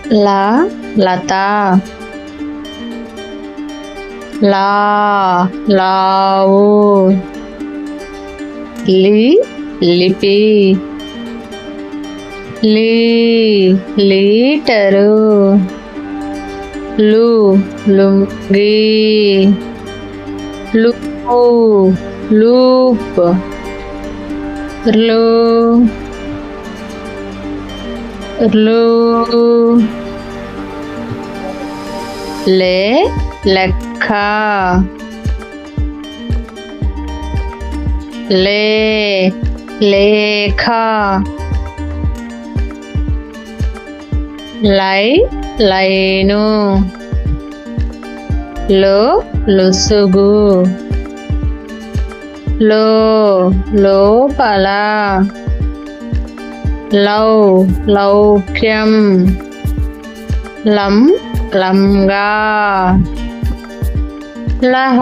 లా లత, లా లావు, లి లిపి, లీ లీటరు, లు లుంగి, లు లూప్, ర్లు ర్లు, లే లెక్క, లే లేఖ, లై లైను, లో లొసుగు, లో లోపల, లౌ లౌక్యం, లం లంగా, లహ